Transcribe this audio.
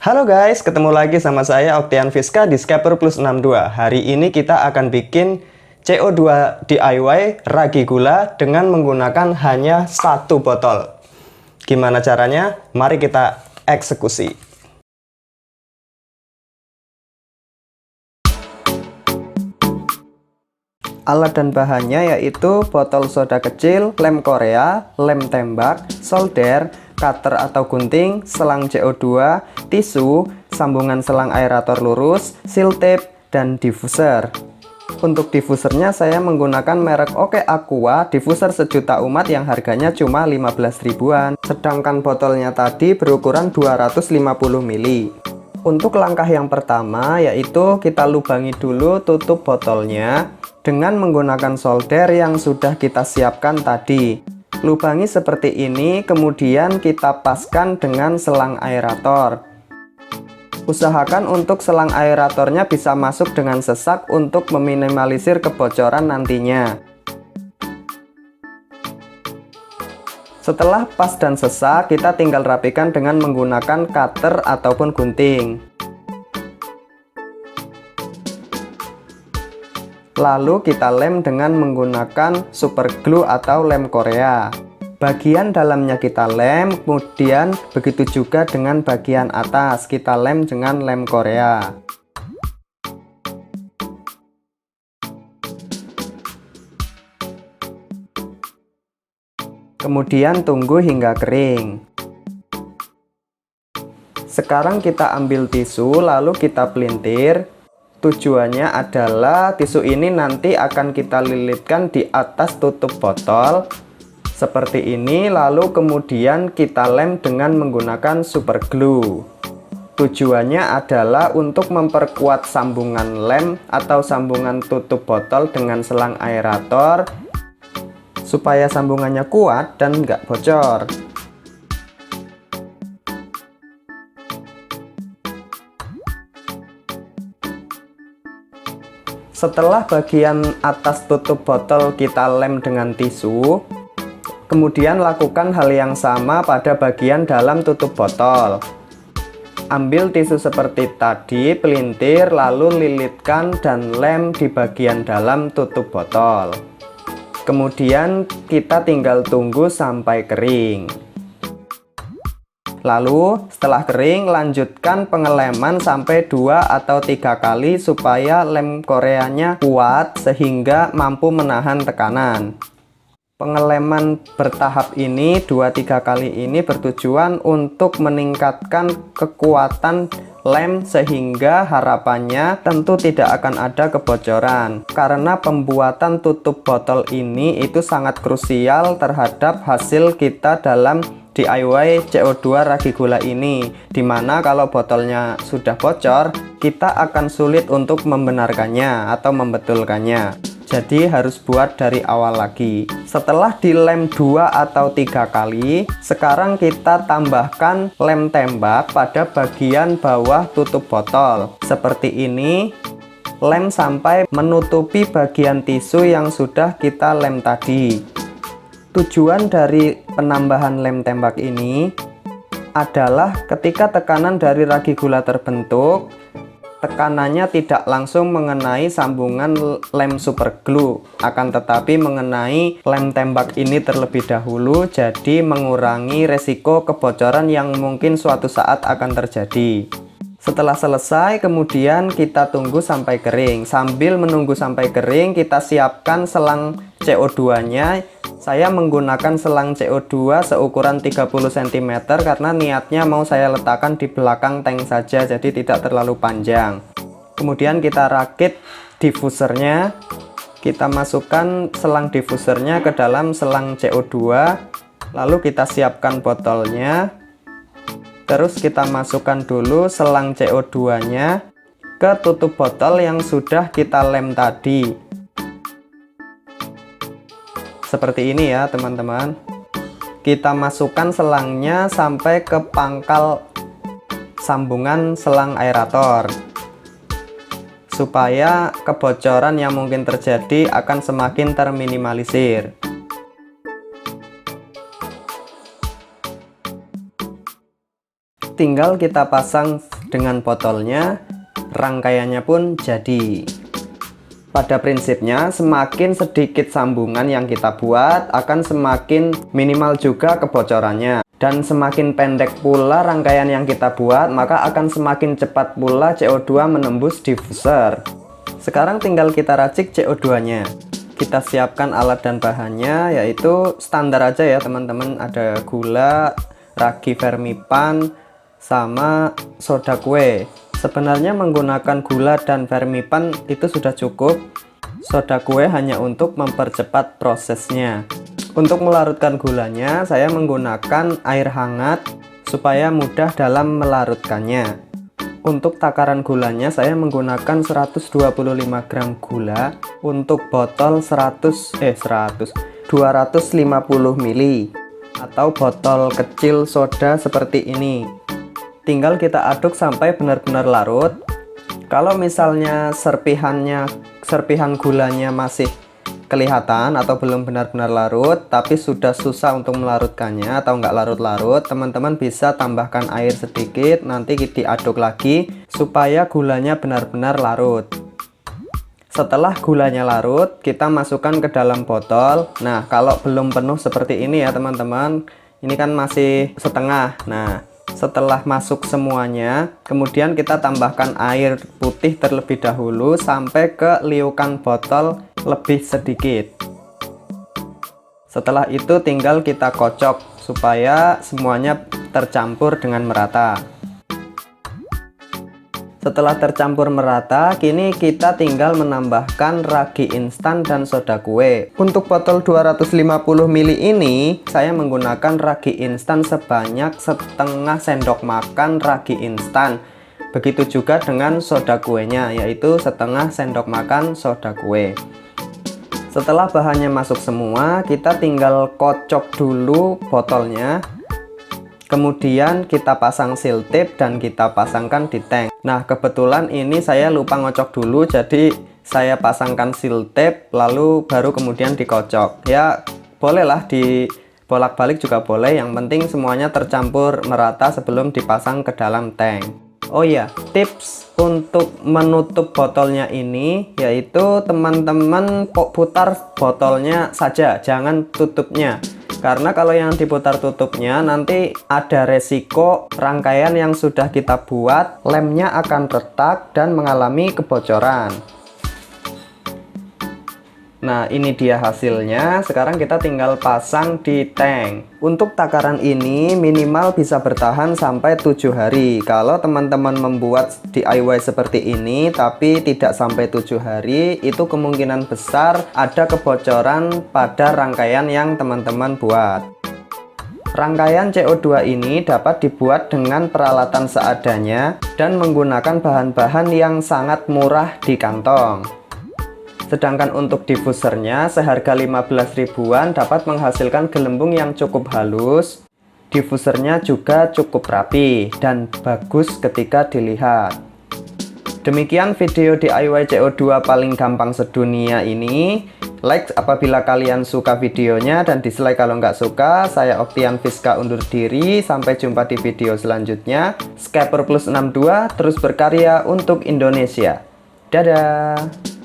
Halo guys, ketemu lagi sama saya Oktian Fiska di Scaper Plus 62. Hari ini kita akan bikin CO2 DIY ragi gula dengan menggunakan hanya satu botol. Gimana caranya? Mari kita eksekusi. Alat dan bahannya yaitu botol soda kecil, lem Korea, lem tembak, solder, cutter atau gunting, selang CO2, tisu, sambungan selang aerator lurus, seal tape, dan diffuser. Untuk diffusernya saya menggunakan merek OK Aqua diffuser sejuta umat yang harganya cuma 15 ribuan. Sedangkan botolnya tadi berukuran 250 ml. Untuk langkah yang pertama yaitu kita lubangi dulu tutup botolnya dengan menggunakan solder yang sudah kita siapkan tadi. Lubangi seperti ini, kemudian kita paskan dengan selang aerator. Usahakan untuk selang aeratornya bisa masuk dengan sesak untuk meminimalisir kebocoran nantinya. Setelah pas dan sesak, kita tinggal rapikan dengan menggunakan cutter ataupun gunting. Lalu kita lem dengan menggunakan super glue atau lem Korea. Bagian dalamnya kita lem, kemudian begitu juga dengan bagian atas kita lem dengan lem Korea. Kemudian tunggu hingga kering. Sekarang kita ambil tisu lalu kita pelintir. Tujuannya adalah tisu ini nanti akan kita lilitkan di atas tutup botol seperti ini, lalu kemudian kita lem dengan menggunakan super glue. Tujuannya adalah untuk memperkuat sambungan lem atau sambungan tutup botol dengan selang aerator supaya sambungannya kuat dan nggak bocor. Setelah bagian atas tutup botol kita lem dengan tisu, kemudian lakukan hal yang sama pada bagian dalam tutup botol. Ambil tisu seperti tadi, pelintir, lalu lilitkan dan lem di bagian dalam tutup botol. Kemudian kita tinggal tunggu sampai kering. Lalu setelah kering, lanjutkan pengeleman sampai 2 atau 3 kali supaya lem koreanya kuat sehingga mampu menahan tekanan. Pengeleman bertahap ini 2-3 kali ini bertujuan untuk meningkatkan kekuatan lem sehingga harapannya tentu tidak akan ada kebocoran. Karena pembuatan tutup botol ini itu sangat krusial terhadap hasil kita dalam DIY CO2 ragi gula ini, dimana kalau botolnya sudah bocor kita akan sulit untuk membenarkannya atau membetulkannya. Jadi harus buat dari awal lagi. Setelah dilem 2 atau 3 kali, sekarang kita tambahkan lem tembak pada bagian bawah tutup botol seperti ini. Lem sampai menutupi bagian tisu yang sudah kita lem tadi. Tujuan dari penambahan lem tembak ini adalah ketika tekanan dari ragi gula terbentuk, tekanannya tidak langsung mengenai sambungan lem super glue, akan tetapi mengenai lem tembak ini terlebih dahulu, jadi mengurangi resiko kebocoran yang mungkin suatu saat akan terjadi. Setelah selesai, kemudian kita tunggu sampai kering. Sambil menunggu sampai kering, kita siapkan selang CO2-nya. Saya menggunakan selang CO2 seukuran 30 cm karena niatnya mau saya letakkan di belakang tank saja, jadi tidak terlalu panjang. Kemudian kita rakit diffusernya. Kita masukkan selang diffusernya ke dalam selang CO2. Lalu kita siapkan botolnya. Terus kita masukkan dulu selang CO2-nya ke tutup botol yang sudah kita lem tadi. Seperti ini ya teman-teman. Kita masukkan selangnya sampai ke pangkal sambungan selang aerator supaya kebocoran yang mungkin terjadi akan semakin terminimalisir. Tinggal kita pasang dengan botolnya, rangkaiannya pun jadi. Pada prinsipnya, semakin sedikit sambungan yang kita buat, akan semakin minimal juga kebocorannya. Dan semakin pendek pula rangkaian yang kita buat, maka akan semakin cepat pula CO2 menembus diffuser. Sekarang tinggal kita racik CO2-nya. Kita siapkan alat dan bahannya, yaitu standar aja ya teman-teman. Ada gula, ragi vermipan, sama soda kue. Sebenarnya menggunakan gula dan vermipan itu sudah cukup. Soda kue hanya untuk mempercepat prosesnya. Untuk melarutkan gulanya, saya menggunakan air hangat supaya mudah dalam melarutkannya. Untuk takaran gulanya, saya menggunakan 125 gram gula untuk botol 250 ml atau botol kecil soda seperti ini. Tinggal kita aduk sampai benar-benar larut. Kalau misalnya serpihan gulanya masih kelihatan atau belum benar-benar larut, tapi sudah susah untuk melarutkannya atau nggak larut-larut, teman-teman bisa tambahkan air sedikit, nanti diaduk lagi supaya gulanya benar-benar larut. Setelah gulanya larut, kita masukkan ke dalam botol. Nah, kalau belum penuh seperti ini ya teman-teman, ini kan masih setengah. Nah, setelah masuk semuanya, kemudian kita tambahkan air putih terlebih dahulu sampai ke liukan botol lebih sedikit. Setelah itu tinggal kita kocok supaya semuanya tercampur dengan merata. Setelah tercampur merata, kini kita tinggal menambahkan ragi instan dan soda kue. Untuk botol 250 ml ini, saya menggunakan ragi instan sebanyak setengah sendok makan ragi instan. Begitu juga dengan soda kuenya, yaitu setengah sendok makan soda kue. Setelah bahannya masuk semua, kita tinggal kocok dulu botolnya. Kemudian kita pasang seal tape dan kita pasangkan di tank. Nah, kebetulan ini saya lupa ngocok dulu, jadi saya pasangkan seal tape lalu baru kemudian dikocok. Ya, bolehlah dibolak-balik juga boleh, yang penting semuanya tercampur merata sebelum dipasang ke dalam tank. Oh iya, tips untuk menutup botolnya ini yaitu teman-teman putar botolnya saja, jangan tutupnya. Karena kalau yang diputar tutupnya nanti ada resiko rangkaian yang sudah kita buat lemnya akan retak dan mengalami kebocoran. Nah, ini dia hasilnya. Sekarang kita tinggal pasang di tank. Untuk takaran ini minimal bisa bertahan sampai 7 hari. Kalau teman-teman membuat DIY seperti ini tapi tidak sampai 7 hari, itu kemungkinan besar ada kebocoran pada rangkaian yang teman-teman buat. Rangkaian CO2 ini dapat dibuat dengan peralatan seadanya dan menggunakan bahan-bahan yang sangat murah di kantong. Sedangkan untuk diffusernya seharga 15 ribuan dapat menghasilkan gelembung yang cukup halus. Diffusernya juga cukup rapi dan bagus ketika dilihat. Demikian video DIY CO2 paling gampang sedunia ini. Like apabila kalian suka videonya dan dislike kalau nggak suka. Saya Oktian Fiska undur diri. Sampai jumpa di video selanjutnya. Scaper Plus 62 terus berkarya untuk Indonesia. Dadah!